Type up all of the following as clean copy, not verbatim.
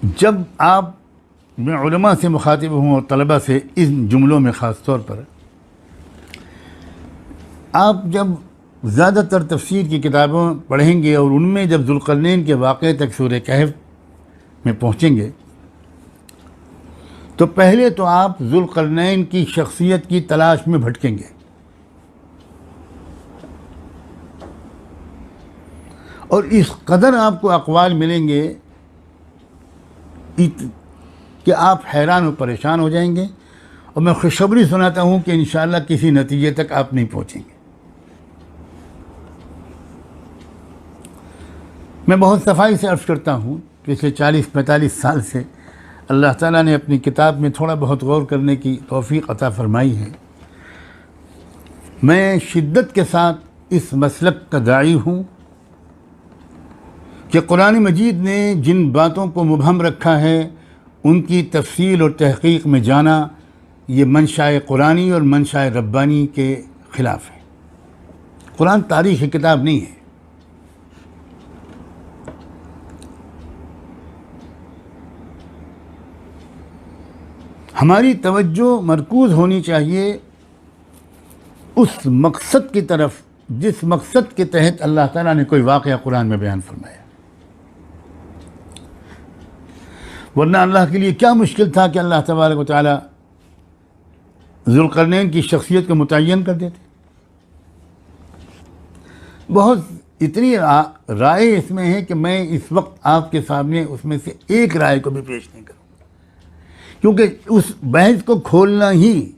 जब आप मैं उलमा से मुखातिब हूँ और तलबा से इन जुमलों में ख़ास तौर पर, आप जब ज़्यादातर तफसीर की किताबों पढ़ेंगे और उनमें जब ज़ुल्क़रनैन के वाक़े तक सूरह कहफ़ में पहुँचेंगे तो पहले तो आप ज़ुल्क़रनैन की शख्सियत की तलाश में भटकेंगे और इस कदर आपको अक़वाल मिलेंगे कि आप हैरान और परेशान हो जाएंगे। और मैं खुशखबरी सुनाता हूँ कि इंशाअल्लाह किसी नतीजे तक आप नहीं पहुँचेंगे। मैं बहुत सफाई से अर्ज़ करता हूँ, पिछले 40-45 साल से अल्लाह ताला ने अपनी किताब में थोड़ा बहुत गौर करने की तौफ़ीक़ अता फ़रमाई है। मैं शिद्दत के साथ इस मसलक का दाई हूँ कि कुरान मजीद ने जिन बातों को मुबहम रखा है उनकी तफसील और तहक़ीक़ में जाना ये मंशाए कुरानी और मंशाए रब्बानी के ख़िलाफ़ है। कुरान तारीख़ किताब नहीं है। हमारी तवज्जो मरकूज़ होनी चाहिए उस मकसद की तरफ जिस मकसद के तहत अल्लाह ताला ने कोई वाक़या कुरान में बयान फरमाया। वरना अल्लाह के लिए क्या मुश्किल था कि अल्लाह तबारक व तआला ज़ुल्क़रनैन की शख्सियत को मुतय्यन कर देते। बहुत इतनी राय इसमें है कि मैं इस वक्त आपके सामने उसमें से एक राय को भी पेश नहीं करूँगा, क्योंकि उस बहस को खोलना ही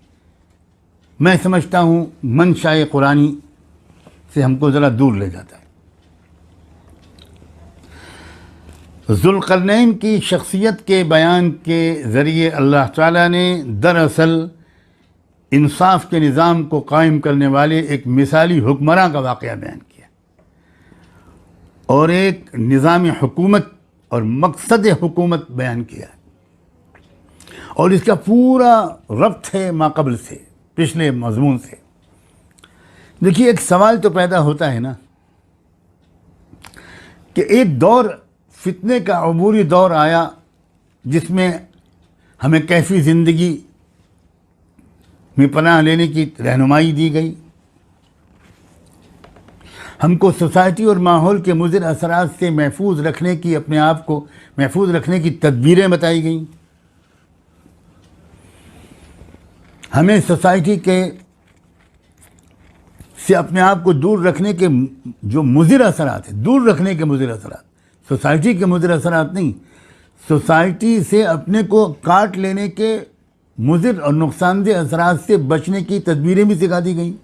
मैं समझता हूँ मंशाए कुरानी से हमको ज़रा दूर ले जाता है। ज़ुल्क़रनैन की शख्सियत के बयान के ज़रिए अल्लाह ताला ने दरअसल इंसाफ के निज़ाम को कायम करने वाले एक मिसाली हुक्मरां का वाक़या बयान किया और एक निज़ाम हुकूमत और मकसद हुकूमत बयान किया। और इसका पूरा रब्त है माक़बल से, पिछले मज़मून से। देखिए, एक सवाल तो पैदा होता है ना कि एक दौर फितने का अबूरी दौर आया जिसमें हमें कैफ़ी ज़िंदगी में पनाह लेने की रहनुमाई दी गई। हमको सोसाइटी और माहौल के मुज़िर असरात से महफूज रखने की, अपने आप को महफूज रखने की तदबीरें बताई गई। हमें सोसाइटी के से अपने आप को दूर रखने के जो मुज़िर असरात है, दूर रखने के मुज़िर असरात, सोसाइटी के मुज़िर असरात नहीं, सोसाइटी से अपने को काट लेने के मुज़िर और नुकसानदेह असरात से बचने की तदबीरें भी सिखा दी गई।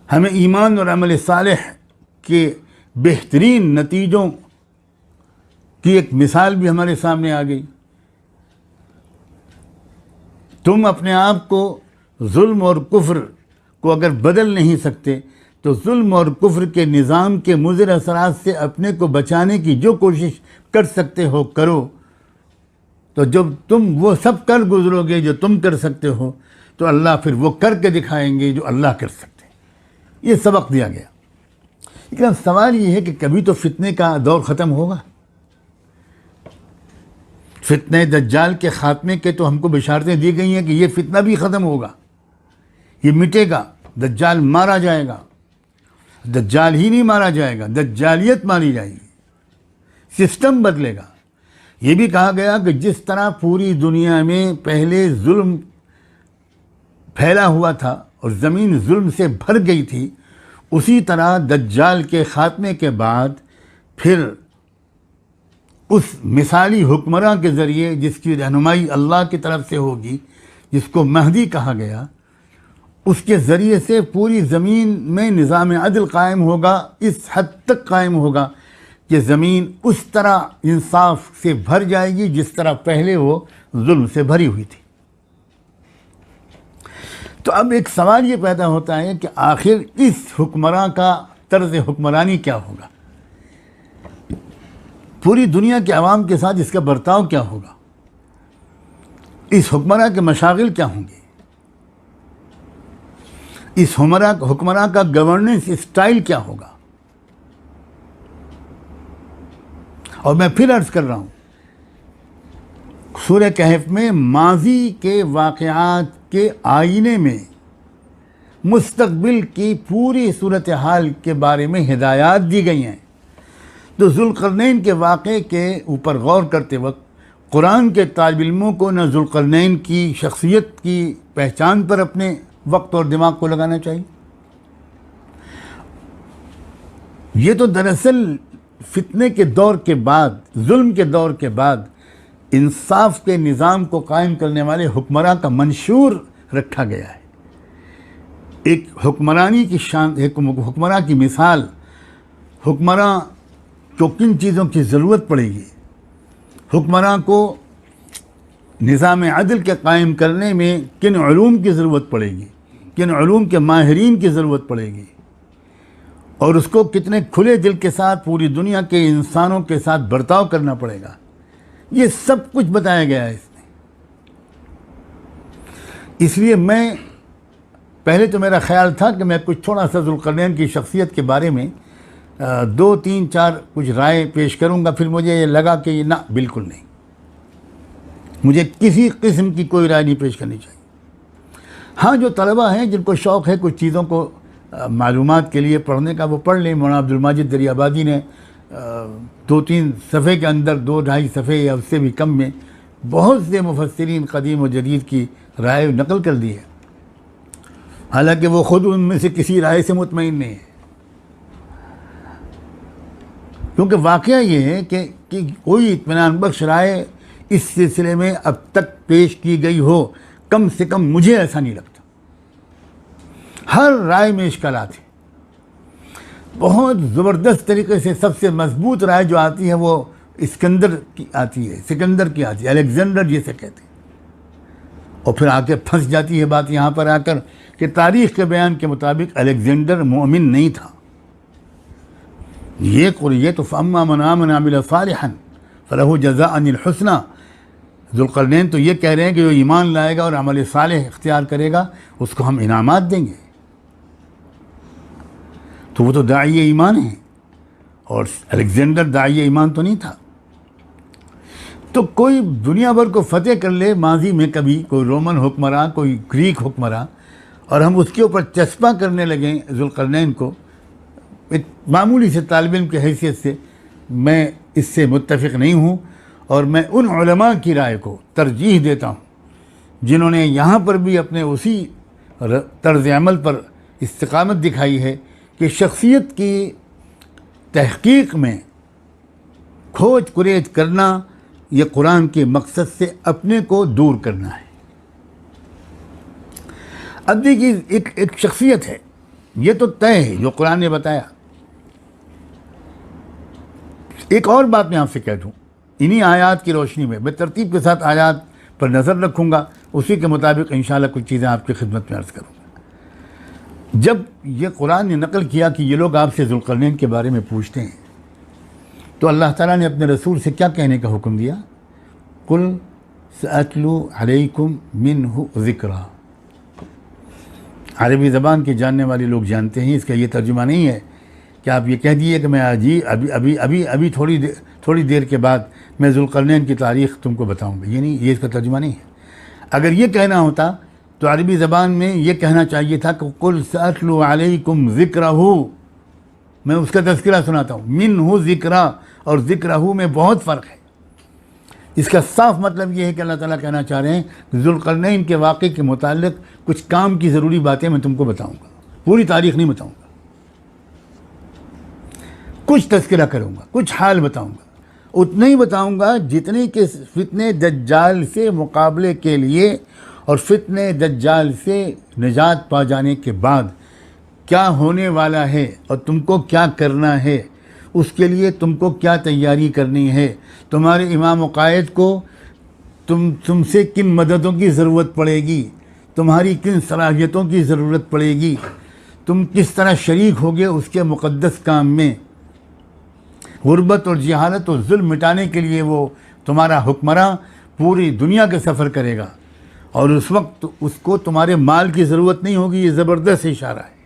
हमें ईमान और अमल सालेह के बेहतरीन नतीजों की एक मिसाल भी हमारे सामने आ गई। तुम अपने आप को जुल्म और कुफ्र को अगर बदल नहीं सकते तो जुल्म और कुफ्र के निज़ाम के मुज़िर असरात से अपने को बचाने की जो कोशिश कर सकते हो करो। तो जब तुम वो सब कर गुजरोगे जो तुम कर सकते हो तो अल्लाह फिर वो करके दिखाएंगे जो अल्लाह कर सकते हैं। ये सबक दिया गया। लेकिन सवाल ये है कि कभी तो फितने का दौर ख़त्म होगा। फितने दज्जाल के ख़ात्मे के तो हमको बिशारतें दी गई हैं कि ये फितना भी ख़त्म होगा, ये मिटेगा, दज्जाल मारा जाएगा। दज्जाल ही नहीं मारा जाएगा, दज्जालियत मारी जाएगी, सिस्टम बदलेगा। ये भी कहा गया कि जिस तरह पूरी दुनिया में पहले जुल्म फैला हुआ था और ज़मीन जुल्म से भर गई थी, उसी तरह दज्जाल के ख़ात्मे के बाद फिर उस मिसाली हुक्मरां के ज़रिए जिसकी रहनुमाई अल्लाह की तरफ से होगी, जिसको महदी कहा गया, उसके ज़रिए से पूरी ज़मीन में निज़ाम अदल कायम होगा। इस हद तक कायम होगा कि ज़मीन उस तरह इंसाफ से भर जाएगी जिस तरह पहले वो जुल्म से भरी हुई थी। तो अब एक सवाल ये पैदा होता है कि आखिर इस हुक्मरां का तर्ज़ हुक्मरानी क्या होगा, पूरी दुनिया के अवाम के साथ इसका बर्ताव क्या होगा, इस हुक्मरां के मशागिल क्या होंगे, इस हुक्मरां का गवर्नेंस स्टाइल क्या होगा। और मैं फिर अर्ज़ कर रहा हूँ, सूरह कहफ में माजी के वाक़यात के आईने में मुस्तक़बिल की पूरी सूरत हाल के बारे में हिदायत दी गई हैं। तो ज़ुल्क़रनैन के वाक़े के ऊपर गौर करते वक्त कुरान के तालिब इल्मों को न ज़ुल्क़रनैन की शख्सियत की पहचान पर अपने वक्त और दिमाग को लगाना चाहिए। ये तो दरअसल फितने के दौर के बाद, जुल्म के दौर के बाद इंसाफ के निज़ाम को कायम करने वाले हुक्मरां का मंशूर रखा गया है। एक हुक्मरानी की शान, एक हुक्मरां की मिसाल, हुक्मरां को किन चीज़ों की ज़रूरत पड़ेगी, हुक्मरां को निज़ाम अदल के कायम करने में किन उलूम की ज़रूरत पड़ेगी, किन उलूम के माहिरीन की ज़रूरत पड़ेगी, और उसको कितने खुले दिल के साथ पूरी दुनिया के इंसानों के साथ बर्ताव करना पड़ेगा, ये सब कुछ बताया गया है इसमें। इसलिए मैं पहले तो मेरा ख्याल था कि मैं कुछ थोड़ा सा ज़ुल्क़रनैन की शख्सियत के बारे में 2, 3, 4 कुछ राय पेश करूंगा, फिर मुझे ये लगा कि ये ना, बिल्कुल नहीं, मुझे किसी किस्म की कोई राय नहीं पेश करनी चाहिए। हाँ, जो तलबा हैं जिनको शौक़ है कुछ चीज़ों को मालूमात के लिए पढ़ने का, वो पढ़ लें। मौलाना अब्दुल माजिद दरियाबादी ने 2-3 सफ़े के अंदर, 2-2.5 सफ़े या उससे भी कम में बहुत से मुफस्सिरीन क़दीम और जदीद की राय नकल कर दी है, हालांकि वो ख़ुद उनमें से किसी राय से मुतमईन नहीं है। क्योंकि वाक़या ये है कि कोई इत्मीनान बख्श राय इस सिलसिले में अब तक पेश की गई हो, कम से कम मुझे ऐसा नहीं लगता। हर राय में इश्कालात है। बहुत ज़बरदस्त तरीके से सबसे मजबूत राय जो आती है वो सिकंदर की आती है, अलेक्जेंडर जिसे कहते हैं, और फिर आके फंस जाती है बात यहाँ पर आकर कि तारीख़ के बयान के मुताबिक अलेक्जेंडर मोमिन नहीं था। ये तो फ़अम्मा मन आमन अमिल सालिहन फलहु जज़ाअनिल हुस्ना, ज़ुल्क़रनैन तो ये कह रहे हैं कि जो ईमान लाएगा और अमल सालिह इख्तियार करेगा उसको हम इनामात देंगे। तो वो तो दाई ईमान है, और अलेक्जेंडर दाई ईमान तो नहीं था। तो कोई दुनिया भर को फतेह कर ले माजी में, कभी कोई रोमन हुक्मरान, कोई ग्रीक हुक्मरान, और हम उसके ऊपर चस्पा करने लगें ज़ुल्क़रनैन को, एक मामूली से तालिब इल्म की हैसियत से मैं इससे मुत्तफ़िक़ नहीं हूँ। और मैं उन उलमा की राय को तरजीह देता हूँ जिन्होंने यहाँ पर भी अपने उसी तर्ज़ अमल पर इस्तिक़ामत दिखाई है कि शख्सियत की तहक़ीक़ में खोज कुरेज करना, ये कुरान के मकसद से अपने को दूर करना है। अब देखिए, एक शख्सियत है, ये तो तय है जो कुरान ने बताया। एक और बात मैं आपसे कह दूँ, इन्हीं आयात की रोशनी में मैं तरतीब के साथ आयात पर नज़र रखूँगा, उसी के मुताबिक इंशाअल्लाह कुछ चीज़ें आपकी खिदमत में अर्ज़ करूँगा। जब ये कुरान ने नकल किया कि ये लोग आपसे ज़ुल्क़रनैन के बारे में पूछते हैं, तो अल्लाह ताला ने अपने रसूल से क्या कहने का हुक्म दिया? कुल सअतलू अलैकुम मिन्हु ज़िक्रा। अरबी ज़बान के जानने वाले लोग जानते हैं, इसका ये तर्जुमा नहीं है कि आप ये कह दिए कि मैं अभी थोड़ी देर के बाद मैं ज़ुल्क़रनैन की तारीख़ तुमको बताऊँगा। ये नहीं, ये इसका तर्जुमा नहीं है। अगर ये कहना होता तो अरबी ज़बान में ये कहना चाहिए था कि कुल सअतलू अलैकुम ज़िक्रहू, मैं उसका तज़किरा सुनाता हूँ। मिन्हु ज़िक्रा और ज़िक्रहू में बहुत फ़र्क है। इसका साफ मतलब ये है कि अल्लाह ताला कहना चाह रहे हैं ज़ुल्क़रनैन के वाक़े के मुताल्लिक़ कुछ काम की ज़रूरी बातें मैं तुमको बताऊँगा, पूरी तारीख़ नहीं बताऊँगा, कुछ तज़किरा करूँगा, कुछ हाल बताऊँगा। उतना ही बताऊँगा जितने के फितने दज्जाल से मुकाबले के लिए और फितने दज्जाल से निजात पा जाने के बाद क्या होने वाला है और तुमको क्या करना है, उसके लिए तुमको क्या तैयारी करनी है, तुम्हारे इमाम व कायद को तुमसे किन मददों की ज़रूरत पड़ेगी, तुम्हारी किन सलाहियतों की ज़रूरत पड़ेगी, तुम किस तरह शरीक होगे उसके मुक़द्दस काम में। गुर्बत और जहालत और जुल्म मिटाने के लिए वो तुम्हारा हुक्मरान पूरी दुनिया के सफ़र करेगा, और उस वक्त उसको तुम्हारे माल की ज़रूरत नहीं होगी। ये ज़बरदस्त इशारा है।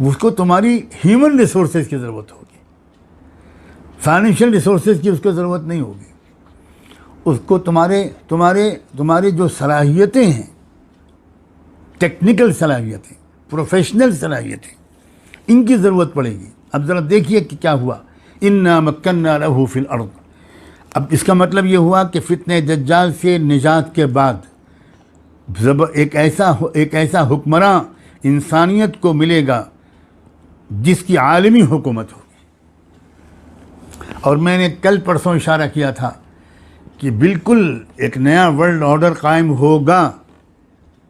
उसको तुम्हारी ह्यूमन रिसोर्सेज की ज़रूरत होगी। फाइनेंशियल रिसोर्सेज की उसको ज़रूरत नहीं होगी। उसको तुम्हारे तुम्हारे तुम्हारी जो सलाहियतें हैं, टेक्निकल सलाहियतें, प्रोफेशनल सलाहियतें, इनकी ज़रूरत पड़ेगी। अब ज़रा देखिए कि क्या हुआ, इन्ना मक्कन्ना लहू फिल अर्द। अब इसका मतलब ये हुआ कि फितने दज्जाल से निजात के बाद एक ऐसा हुक्मरान इंसानियत को मिलेगा जिसकी आलमी हुकूमत होगी। और मैंने कल परसों इशारा किया था कि बिल्कुल एक नया वर्ल्ड ऑर्डर कायम होगा।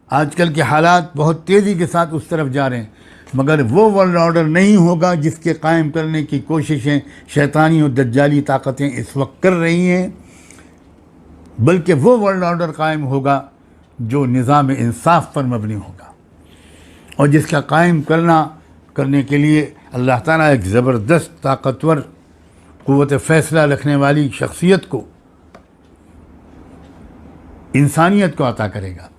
आजकल के हालात बहुत तेज़ी के साथ उस तरफ जा रहे हैं, मगर वो वर्ल्ड ऑर्डर नहीं होगा जिसके कायम करने की कोशिशें शैतानी और दज्जाली ताकतें इस वक्त कर रही हैं, बल्कि वो वर्ल्ड ऑर्डर कायम होगा जो निज़ाम इंसाफ पर मबनी होगा और जिसका कायम करने के लिए अल्लाह ताला एक ज़बरदस्त ताकतवर क़ुव्वत फ़ैसला रखने वाली शख्सियत को, इंसानियत को अता करेगा।